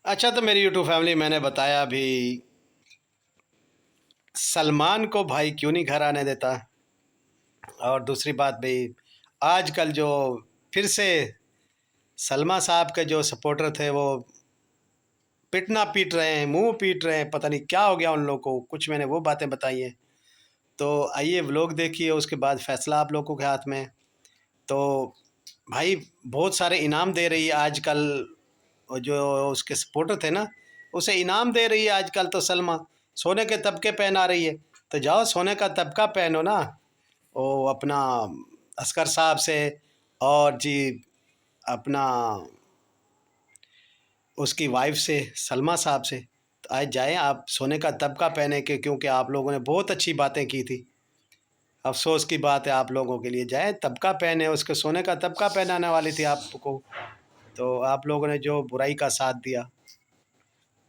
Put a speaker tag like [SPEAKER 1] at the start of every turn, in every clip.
[SPEAKER 1] अच्छा, तो मेरी यूट्यूब फैमिली, मैंने बताया अभी सलमान को भाई क्यों नहीं घर आने देता। और दूसरी बात भाई, आजकल जो फिर से सलमा साहब के जो सपोर्टर थे वो पिटना पीट रहे हैं, मुंह पीट रहे हैं, पता नहीं क्या हो गया उन लोगों को। कुछ मैंने वो बातें बताई हैं, तो आइए व्लॉग देखिए, उसके बाद फैसला आप लोगों के हाथ में है। तो भाई बहुत सारे इनाम दे रही है आजकल, और जो उसके सपोर्टर थे ना, उसे इनाम दे रही है आजकल। तो सलमा सोने के तबके पहना रही है, तो जाओ सोने का तबका पहनो ना, वो अपना असगर साहब से, और जी अपना उसकी वाइफ से, सलमा साहब से। तो आज जाएं आप सोने का तबका पहने के, क्योंकि आप लोगों ने बहुत अच्छी बातें की थी। अफसोस की बात है आप लोगों के लिए, जाए तबका पहने, उसके सोने का तबका पहनाने वाली थी आपको, तो आप लोगों ने जो बुराई का साथ दिया।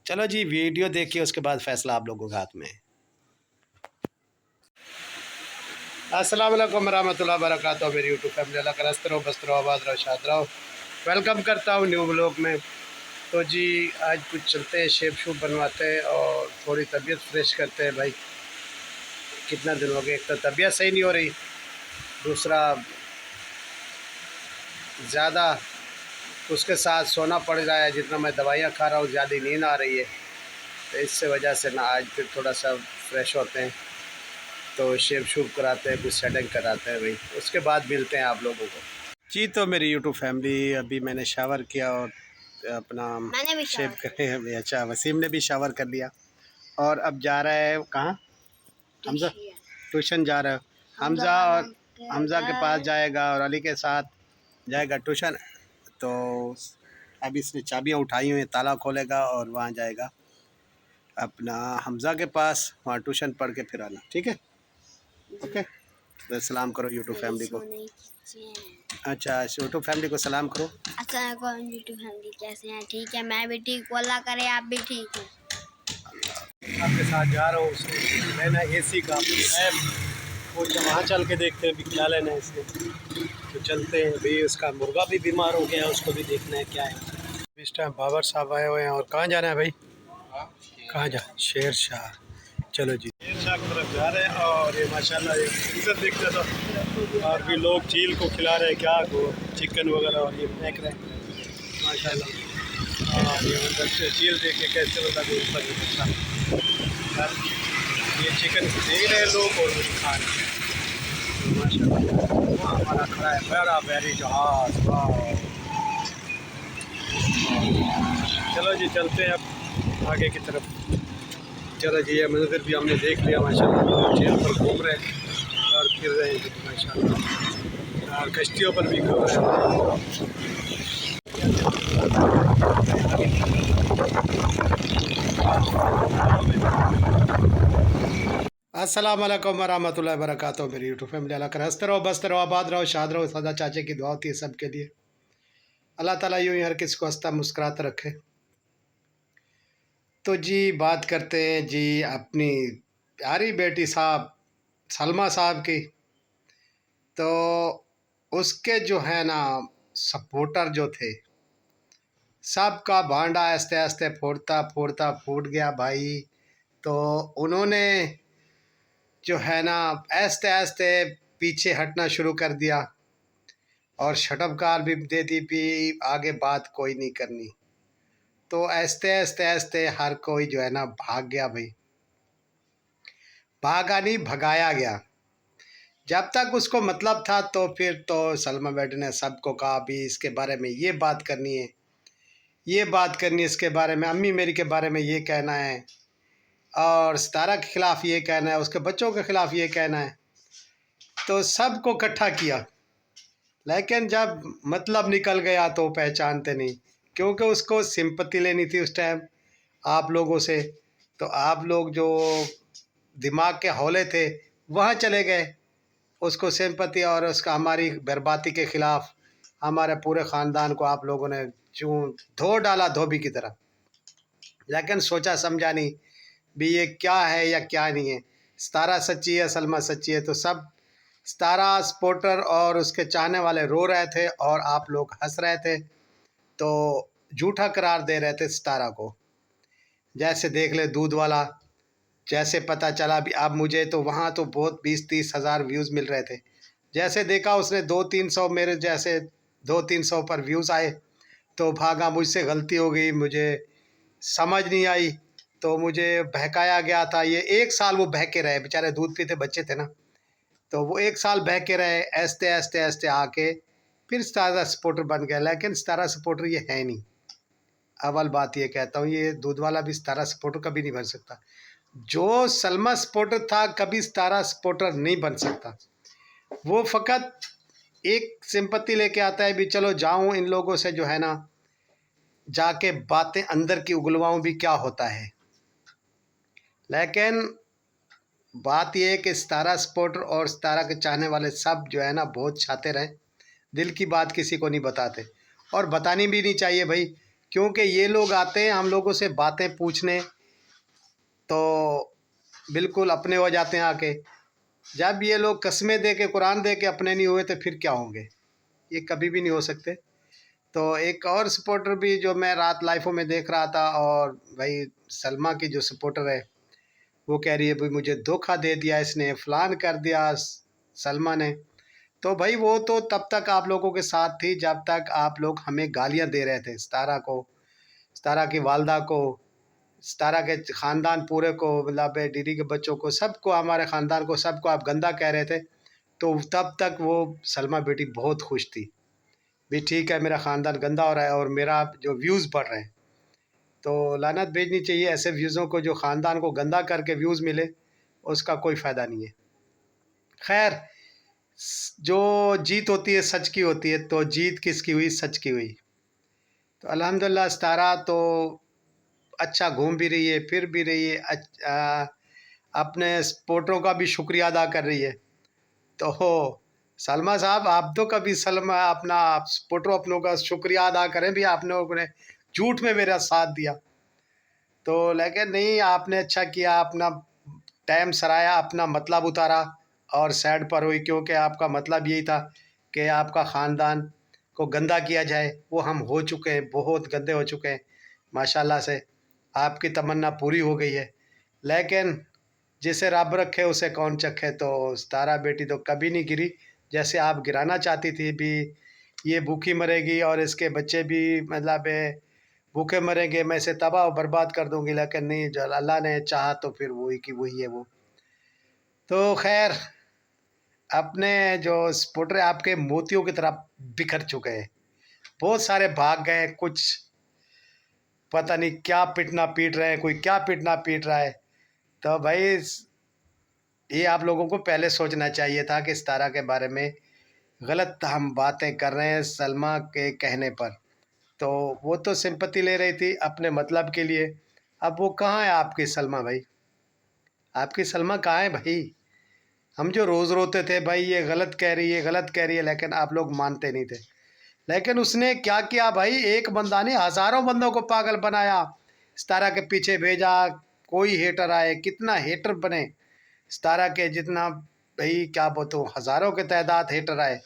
[SPEAKER 1] चलो जी, वीडियो देखिए, उसके बाद फैसला आप लोगों के हाथ में है। अस्सलाम वालेकुम रहमतुल्लाहि व बरकातहू। मेरी यूट्यूब फैमिली, अल्लाह का हस्त रहो, बस्त रहो, आबाद रहो, शाद रहो। वेलकम करता हूँ न्यू ब्लॉग में। तो जी आज कुछ चलते हैं, शेप शूप बनवाते हैं और थोड़ी तबीयत फ्रेश करते हैं भाई। कितना दिन हो गए, एक तो तबीयत सही नहीं हो रही, दूसरा ज़्यादा उसके साथ सोना पड़ रहा है। जितना मैं दवाइयाँ खा रहा हूँ ज़्यादा नींद आ रही है, तो इससे वजह से ना आज फिर थोड़ा सा फ्रेश होते हैं, तो शेप शूप कराते हैं, कुछ सेटिंग कराते हैं भाई, उसके बाद मिलते हैं आप लोगों को। जी तो मेरी यूट्यूब फैमिली, अभी मैंने शावर किया और अपना शेप करे अभी। अच्छा, वसीम ने भी शावर कर लिया और अब जा रहा है कहाँ? हमजा ट्यूशन जा रहा है। हमजा और हमजा के पास जाएगा और अली के साथ जाएगा ट्यूशन। तो अभी इसने चाबियाँ उठाई हुई हैं, ताला खोलेगा और वहाँ जाएगा अपना हमजा के पास, वहाँ ट्यूशन पढ़ के फिर आना। ठीक है, ओके। तो सलाम करो यूट्यूब फैमिली को। अच्छा, यूट्यूब फैमिली को सलाम करो।
[SPEAKER 2] अस्सलाम यूट्यूब फैमिली, कैसे हैं? ठीक है, मैं भी ठीक हूँ, अल्लाह करे आप भी ठीक हो।
[SPEAKER 1] आपके साथ जा रहा हूँ, उसको लेना एसी का ऐप, वो वहाँ चल के देखते हैं अभी क्या लेना है इसने। तो चलते हैं भाई, उसका मुर्गा भी बीमार हो गया है, उसको भी देखना है क्या है। इस टाइम बाबर साहब आए हुए हैं। और कहाँ जाना है भाई? कहाँ जा? शेर शाह। चलो जी, शेर शाह की तरफ जा रहे हैं। और ये माशाल्लाह ये मंजर देखते तो, और भी लोग झील को खिला रहे हैं क्या को, चिकन वगैरह, और ये फेंक रहे हैं माशाल्लाह। और ये उधर से झील देख के कैसे लगा कि ऊपर अच्छा, ये चिकन देख रहे हैं लोग और वो खा रहे हैं माशाल्लाह। वहाँ हमारा खड़ा है बड़ा बहरी जहाज। वाह, चलो जी चलते हैं अब आगे की तरफ। चलो जी, ये मंदिर भी हमने देख लिया माशाल्लाह। लोग झील पर घूम रहे हैं और फिर रहे हैं माशाल्लाह, और कश्तियों पर भी घूम रहे हैं। अस्सलाम वालेकुम वरहमतुल्लाहि वबरकातुहू। मेरी यूट्यूब फैमिली, अल्लाह कर हंसते रहो, बसते रहो, आबाद रहो, शाद रहो। सदा चाचे की दुआ होती है सबके लिए। अल्लाह ताला यूँ ही हर किसी को हंसता मुस्कुराता रखे। तो जी बात करते हैं जी अपनी प्यारी बेटी साहब सलमा साहब की। तो उसके जो है ना सपोर्टर जो थे, सबका भांडा आस्ते आस्ते फोड़ता फोड़ता फूट गया भाई। तो उन्होंने जो है ना आस्ते आस्ते पीछे हटना शुरू कर दिया और शटअप कार भी दे दी भी, आगे बात कोई नहीं करनी। तो आस्ते आस्ते आस्ते हर कोई जो है ना भाग गया भाई। भागा नहीं, भगाया गया। जब तक उसको मतलब था, तो फिर तो सलमा बेटी ने सबको कहा भी इसके बारे में ये बात करनी है, ये बात करनी है इसके बारे में, अम्मी मेरी के बारे में ये कहना है, और सितारा के ख़िलाफ़ ये कहना है, उसके बच्चों के ख़िलाफ़ ये कहना है। तो सबको इकट्ठा किया, लेकिन जब मतलब निकल गया तो पहचानते नहीं, क्योंकि उसको सिंपत्ति लेनी थी उस टाइम आप लोगों से। तो आप लोग जो दिमाग के हौले थे वहाँ चले गए, उसको सिंपत्ति और उसका हमारी बर्बादी के ख़िलाफ़ हमारे पूरे ख़ानदान को आप लोगों ने चूं धो डाला धोबी की तरह। लेकिन सोचा समझा नहीं भी ये क्या है या क्या नहीं है। सितारा सच्ची है, सलमा सच्ची है, तो सब सितारा सपोर्टर और उसके चाहने वाले रो रहे थे और आप लोग हंस रहे थे। तो झूठा करार दे रहे थे सितारा को। जैसे देख ले दूध वाला, जैसे पता चला भी अब मुझे तो वहाँ तो बहुत 20-30 हज़ार व्यूज़ मिल रहे थे। जैसे देखा उसने 200-300 मेरे जैसे 200-300 पर व्यूज़ आए तो भागा, मुझसे गलती हो गई, मुझे समझ नहीं आई, तो मुझे बहकाया गया था। ये 1 साल वो बहके रहे, बेचारे दूध पीते बच्चे थे ना, तो वो 1 साल बहके रहे, ऐसे आके फिर सितारा सपोर्टर बन गया। लेकिन सितारा सपोर्टर ये है नहीं। अव्वल बात ये कहता हूँ, ये दूध वाला भी सितारा सपोर्टर कभी नहीं बन सकता। जो सलमा सपोर्टर था कभी सितारा सपोर्टर नहीं बन सकता। वो फ़कत एक सिंपत्ति लेके आता है भी चलो जाऊँ इन लोगों से जो है ना, जाके बातें अंदर की उगलवाऊँ भी क्या होता है। लेकिन बात ये है कि सितारा सपोर्टर और सितारा के चाहने वाले सब जो है ना बहुत शातिर हैं, दिल की बात किसी को नहीं बताते और बतानी भी नहीं चाहिए भाई, क्योंकि ये लोग आते हैं हम लोगों से बातें पूछने तो बिल्कुल अपने हो जाते हैं आके। जब ये लोग कस्में दे के कुरान दे के अपने नहीं हुए तो फिर क्या होंगे, ये कभी भी नहीं हो सकते। तो एक और सपोर्टर भी जो मैं रात लाइफों में देख रहा था, और भाई सलमा की जो सपोर्टर है वो कह रही है भाई मुझे धोखा दे दिया इसने, फलान कर दिया सलमा ने। तो भाई वो तो तब तक आप लोगों के साथ थी जब तक आप लोग हमें गालियां दे रहे थे, सितारा को, सितारा की वालदा को, सितारा के ख़ानदान पूरे को, मतलब दीदी के बच्चों को, सबको, हमारे ख़ानदान को, सबको आप गंदा कह रहे थे। तो तब तक वो सलमा बेटी बहुत खुश थी भी ठीक है मेरा ख़ानदान गंदा हो रहा है और मेरा जो व्यूज़ बढ़ रहे हैं। तो लानत भेजनी चाहिए ऐसे व्यूज़ों को, जो ख़ानदान को गंदा करके व्यूज़ मिले उसका कोई फ़ायदा नहीं है। खैर, जो जीत होती है सच की होती है, तो जीत किसकी हुई? सच की हुई। तो अल्हम्दुलिल्लाह सितारा तो अच्छा घूम भी रही है, फिर भी रही है, अपने सपोर्टरों का भी शुक्रिया अदा कर रही है। तो सलमा साहब आप तो कभी सलमा अपना सपोर्टरों अपनों का शुक्रिया अदा करें भी, आपने लोगों झूठ में मेरा साथ दिया। तो लेकिन नहीं, आपने अच्छा किया, अपना टाइम सराया, अपना मतलब उतारा और साइड पर हुई, क्योंकि आपका मतलब यही था कि आपका ख़ानदान को गंदा किया जाए। वो हम हो चुके हैं, बहुत गंदे हो चुके हैं माशाल्लाह से, आपकी तमन्ना पूरी हो गई है। लेकिन जिसे रब रखे उसे कौन चखे, तो सितारा बेटी तो कभी नहीं गिरी। जैसे आप गिराना चाहती थी भी ये भूखी मरेगी और इसके बच्चे भी मतलब भूखे मरेंगे, मैं इसे तबाह और बर्बाद कर दूंगी, लेकिन नहीं, जो अल्लाह ने चाहा तो फिर वही की वही है वो। तो खैर, अपने जो सपोर्टर आपके मोतियों की तरह बिखर चुके हैं, बहुत सारे भाग गए, कुछ पता नहीं क्या पिटना पीट रहे हैं, कोई क्या पिटना पीट रहा है। तो भाई ये आप लोगों को पहले सोचना चाहिए था कि सितारा के बारे में गलत हम बातें कर रहे हैं सलमा के कहने पर। तो वो तो सिंपत्ति ले रही थी अपने मतलब के लिए। अब वो कहाँ है आपकी सलमा भाई? आपकी सलमा कहाँ है भाई? हम जो रोज़ रोते थे भाई ये गलत कह रही है, गलत कह रही है, लेकिन आप लोग मानते नहीं थे। लेकिन उसने क्या किया भाई, एक बंदा ने हज़ारों बंदों को पागल बनाया, सितारा के पीछे भेजा, कोई हेटर आए, कितना हेटर बने सितारा के, जितना भाई क्या बोलूँ, हज़ारों के तादाद हेटर आए।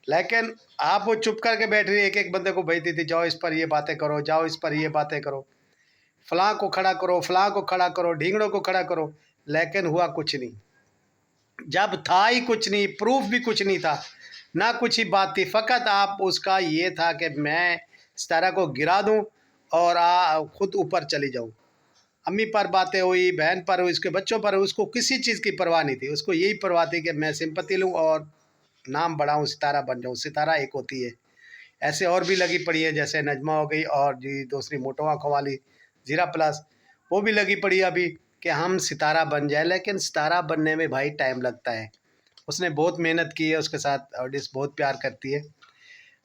[SPEAKER 1] लेकिन आप वो चुप करके बैठ रही, एक एक बंदे को भेजती थी, जाओ इस पर ये बातें करो, जाओ इस पर ये बातें करो, फलां को खड़ा करो, फलां को खड़ा करो, ढींगड़ों को खड़ा करो। लेकिन हुआ कुछ नहीं, जब था ही कुछ नहीं, प्रूफ भी कुछ नहीं था, ना कुछ ही बात थी, फ़कत आप उसका ये था कि मैं सितारा को गिरा दूं और खुद ऊपर चली जाऊं। अम्मी पर बातें हुई, बहन पर हुई, उसके बच्चों पर हुई, उसको किसी चीज़ की परवाह नहीं थी। उसको यही परवाह थी कि मैं सिंपत्ति लूँ और नाम बढ़ाऊँ, सितारा बन जाऊँ। सितारा एक होती है, ऐसे और भी लगी पड़ी है, जैसे नजमा हो गई और जी दूसरी मोटो आँखों वाली ज़ीरा प्लस, वो भी लगी पड़ी है अभी कि हम सितारा बन जाए। लेकिन सितारा बनने में भाई टाइम लगता है। उसने बहुत मेहनत की है, उसके साथ ऑडियंस बहुत प्यार करती है।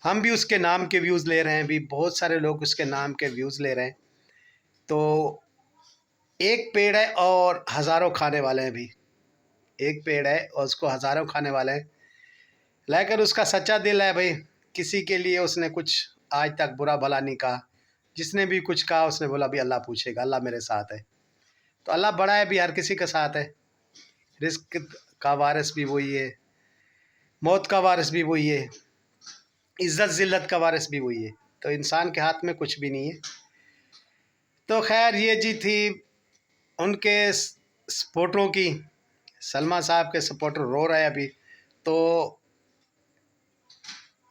[SPEAKER 1] हम भी उसके नाम के व्यूज़ ले रहे हैं, भी बहुत सारे लोग उसके नाम के व्यूज़ ले रहे हैं। तो एक पेड़ है और हज़ारों खाने वाले हैं भी। एक पेड़ है और उसको हज़ारों खाने वाले हैं, लेकिन उसका सच्चा दिल है भाई, किसी के लिए उसने कुछ आज तक बुरा भला नहीं कहा। जिसने भी कुछ कहा उसने बोला भी अल्लाह पूछेगा, अल्लाह मेरे साथ है। तो अल्लाह बड़ा है भी, हर किसी के साथ है। रिस्क का वारिस भी वही है, मौत का वारिस भी वही है, इज़्ज़त ज़िल्लत का वारिस भी वही है। तो इंसान के हाथ में कुछ भी नहीं है। तो खैर ये जी थी उनके सपोर्टरों की, सलमा साहब के सपोर्टर रो रहे हैं अभी। तो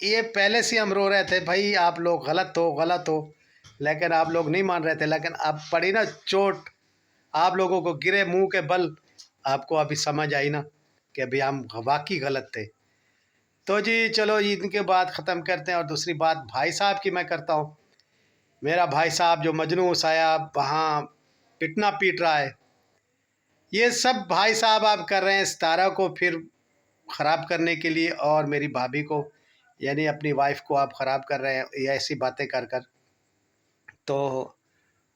[SPEAKER 1] ये पहले से हम रो रहे थे भाई आप लोग गलत हो, लेकिन आप लोग नहीं मान रहे थे। लेकिन अब पड़ी ना चोट, आप लोगों को गिरे मुंह के बल, आपको अभी समझ आई ना कि अभी हम वाकई गलत थे। तो जी चलो इनके बात ख़त्म करते हैं और दूसरी बात भाई साहब की मैं करता हूँ। मेरा भाई साहब जो मजनू साया वहाँ पिटना पीट रहा है, ये सब भाई साहब आप कर रहे हैं सितारा को फिर ख़राब करने के लिए, और मेरी भाभी को यानी अपनी वाइफ को आप ख़राब कर रहे हैं ये ऐसी बातें कर कर। तो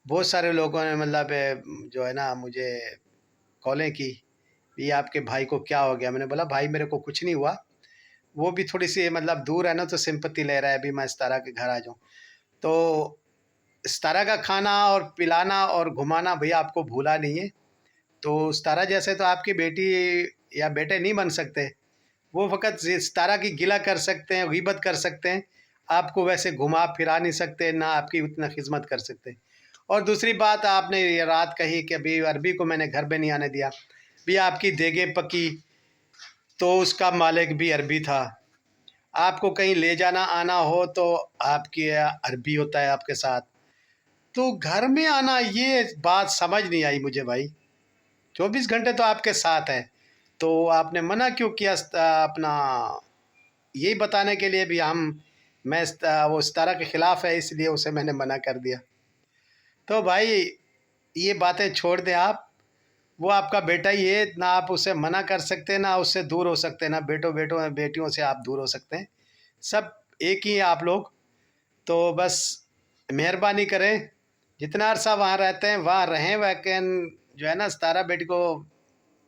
[SPEAKER 1] बहुत सारे लोगों ने मतलब जो है ना मुझे कॉलें की, ये आपके भाई को क्या हो गया। मैंने बोला भाई मेरे को कुछ नहीं हुआ, वो भी थोड़ी सी मतलब दूर है ना तो सिंपत्ति ले रहा है, अभी मैं सितारा के घर आ जाऊँ। तो सितारा का खाना और पिलाना और घुमाना भैया आपको भूला नहीं है। तो सितारा जैसे तो आपकी बेटी या बेटे नहीं बन सकते, वो फ़कत सितारा की गिला कर सकते हैं, ग़ीबत कर सकते हैं, आपको वैसे घुमा फिरा नहीं सकते, ना आपकी उतना खिदमत कर सकते। और दूसरी बात आपने ये रात कही कि अभी अरबी को मैंने घर पे नहीं आने दिया, भी आपकी देगें पकी तो उसका मालिक भी अरबी था। आपको कहीं ले जाना आना हो तो आपकी अरबी होता है आपके साथ, तो घर में आना ये बात समझ नहीं आई मुझे भाई। 24 घंटे तो आपके साथ है, तो आपने मना क्यों किया अपना यही बताने के लिए भी मैं वो सितारा के ख़िलाफ़ है इसलिए उसे मैंने मना कर दिया। तो भाई ये बातें छोड़ दें आप, वो आपका बेटा ही है, ना आप उसे मना कर सकते ना उससे दूर हो सकते, ना बेटियों से आप दूर हो सकते हैं, सब एक ही हैं आप लोग। तो बस मेहरबानी करें, जितना अरसा वहाँ रहते हैं वहाँ रहें, लेकिन जो है ना सितारा बेटी को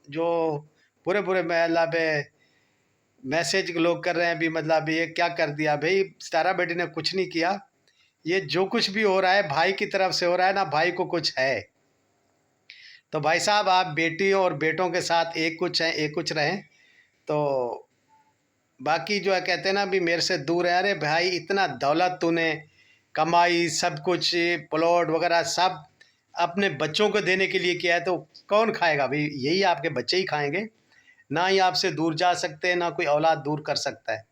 [SPEAKER 1] जो पूरे पूरे मतलब मैसेज लोग कर रहे हैं अभी, मतलब ये क्या कर दिया भाई, सितारा बेटी ने कुछ नहीं किया। ये जो कुछ भी हो रहा है भाई की तरफ से हो रहा है ना, भाई को कुछ है। तो भाई साहब आप बेटी और बेटों के साथ एक कुछ हैं, एक कुछ रहें। तो बाकी जो है कहते हैं ना अभी मेरे से दूर है, अरे भाई इतना दौलत तूने कमाई, सब कुछ प्लॉट वगैरह सब अपने बच्चों को देने के लिए किया है, तो कौन खाएगा भाई, यही आपके बच्चे ही खाएंगे, ना ही आपसे दूर जा सकते हैं, ना कोई औलाद दूर कर सकता है।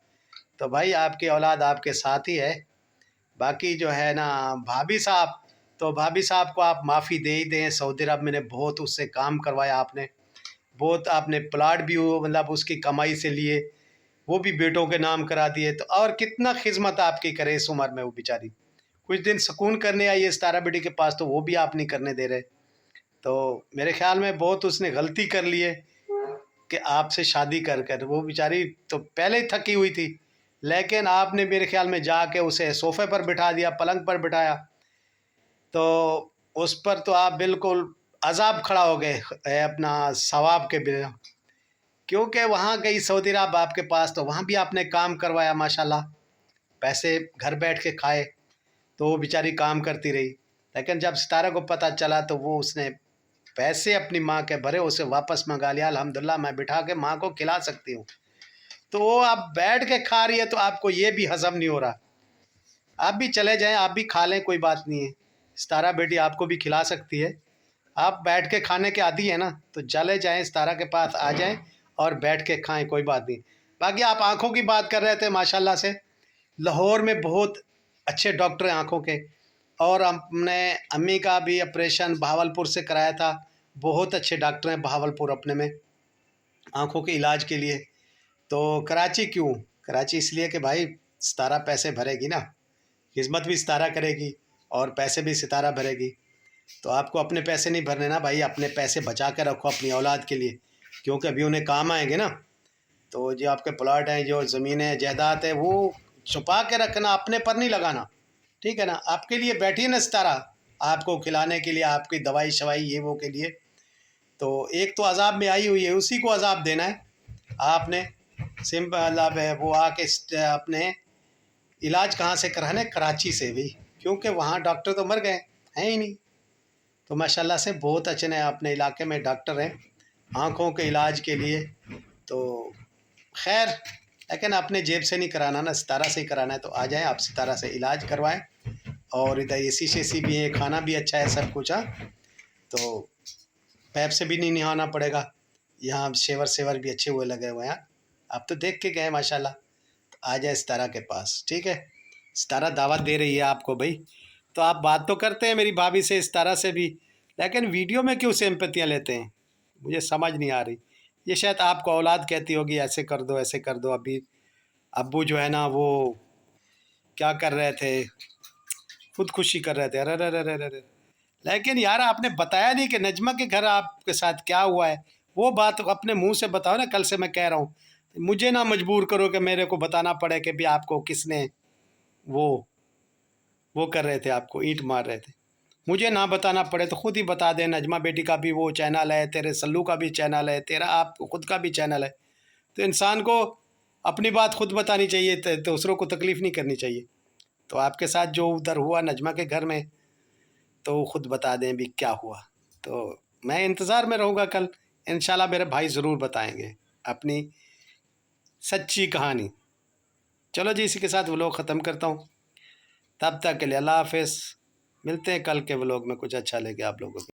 [SPEAKER 1] तो भाई आपकी औलाद आपके साथ ही है। बाकी जो है ना भाभी साहब, तो भाभी साहब को आप माफ़ी दे ही दें। सऊदी अरब मैंने बहुत उससे काम करवाया, आपने बहुत आपने प्लाट भी वो मतलब उसकी कमाई से लिए, वो भी बेटों के नाम करा दिए। तो और कितना खिदमत आपकी करे इस उम्र में, वो बेचारी कुछ दिन सुकून करने आई है सितारा बेटी के पास, तो वो भी आप नहीं करने दे रहे। तो मेरे ख्याल में बहुत उसने गलती कर ली है कि आपसे शादी कर कर, वो बेचारी तो पहले ही थकी हुई थी, लेकिन आपने मेरे ख्याल में जाके उसे सोफ़े पर बिठा दिया, पलंग पर बिठाया, तो उस पर तो आप बिल्कुल अज़ाब खड़ा हो गए अपना सवाब के बिना, क्योंकि वहाँ गई सऊदी अरब आपके पास, तो वहाँ भी आपने काम करवाया माशाल्लाह, पैसे घर बैठ के खाए, तो वो बेचारी काम करती रही। लेकिन जब सितारा को पता चला तो वो उसने पैसे अपनी माँ के भरे, उसे वापस मंगा लिया, अल्हम्दुलिल्लाह मैं बिठा के माँ को खिला सकती हूँ। तो वो आप बैठ के खा रही है तो आपको ये भी हज़म नहीं हो रहा, आप भी चले जाएं, आप भी खा लें, कोई बात नहीं है, सितारा बेटी आपको भी खिला सकती है। आप बैठ के खाने के आदी हैं ना, तो चले जाएं सितारा के पास आ जाएं और बैठ के खाएं, कोई बात नहीं। बाकी आप आँखों की बात कर रहे थे, माशाल्लाह से लाहौर में बहुत अच्छे डॉक्टर हैं आँखों के, और हमने अम्मी का भी ऑपरेशन बहावलपुर से कराया था, बहुत अच्छे डॉक्टर हैं बहावलपुर अपने में आँखों के इलाज के लिए। तो कराची क्यों, कराची इसलिए कि भाई सितारा पैसे भरेगी ना, खिदमत भी सितारा करेगी और पैसे भी सितारा भरेगी। तो आपको अपने पैसे नहीं भरने ना भाई, अपने पैसे बचा के रखो अपनी औलाद के लिए, क्योंकि अभी उन्हें काम आएंगे ना। तो जो आपके प्लाट हैं, जो ज़मीनें जायदाद है, वो छुपा के रखना, अपने पर नहीं लगाना, ठीक है ना। आपके लिए बैठी है ना सितारा, आपको खिलाने के लिए, आपकी दवाई शवाई ये वो के लिए। तो एक तो अजाब में आई हुई है, उसी को अजाब देना है आपने। सिंपल मतलब है वो आके अपने इलाज कहाँ से कराने, कराची से भी, क्योंकि वहाँ डॉक्टर तो मर गए हैं ही नहीं। तो माशाल्लाह से बहुत अच्छे ने अपने इलाके में डॉक्टर हैं आँखों के इलाज के लिए। तो खैर लेकिन अपने जेब से नहीं कराना ना, सितारा से ही कराना है। तो आ जाएं आप, सितारा से इलाज करवाएं। और इधर एसी शेसी भी है, खाना भी अच्छा है, सब कुछ। तो पैप से भी नहीं नहाना पड़ेगा। यहाँ शेवर सेवर भी अच्छे हुए लगे हुए हैं। आप तो देख के गए माशाल्लाह। तो आ जाए सितारा के पास, ठीक है। सितारा दावत दे रही है आपको भाई। तो आप बात तो करते हैं मेरी भाभी से, सितारा से भी, लेकिन वीडियो में क्यों सिंपतियाँ लेते हैं, मुझे समझ नहीं आ रही। ये शायद आपको औलाद कहती होगी ऐसे कर दो ऐसे कर दो। अभी अब्बू जो है ना वो क्या कर रहे थे, खुदकुशी कर रहे थे। अरे अरे अरे अरे, लेकिन यार आपने बताया नहीं कि नजमा के घर आपके साथ क्या हुआ है। वो बात अपने मुंह से बताओ ना। कल से मैं कह रहा हूँ, मुझे ना मजबूर करो कि मेरे को बताना पड़े कि भी आपको किसने वो कर रहे थे, आपको ईंट मार रहे थे। मुझे ना बताना पड़े तो खुद ही बता दें। नजमा बेटी का भी वो चैनल है, तेरे सल्लू का भी चैनल है, तेरा आप खुद का भी चैनल है। तो इंसान को अपनी बात खुद बतानी चाहिए, दूसरों को तकलीफ़ नहीं करनी चाहिए। तो आपके साथ जो उधर हुआ नजमा के घर में, तो वो खुद बता दें भी क्या हुआ। तो मैं इंतज़ार में रहूँगा कल। इंशाल्लाह मेरे भाई ज़रूर बताएंगे अपनी सच्ची कहानी। चलो जी, इसी के साथ व्लॉग ख़त्म करता हूँ। तब तक के लिए अल्लाह हाफ़िज़। मिलते हैं कल के व्लॉग में कुछ अच्छा लेके आप लोगों को।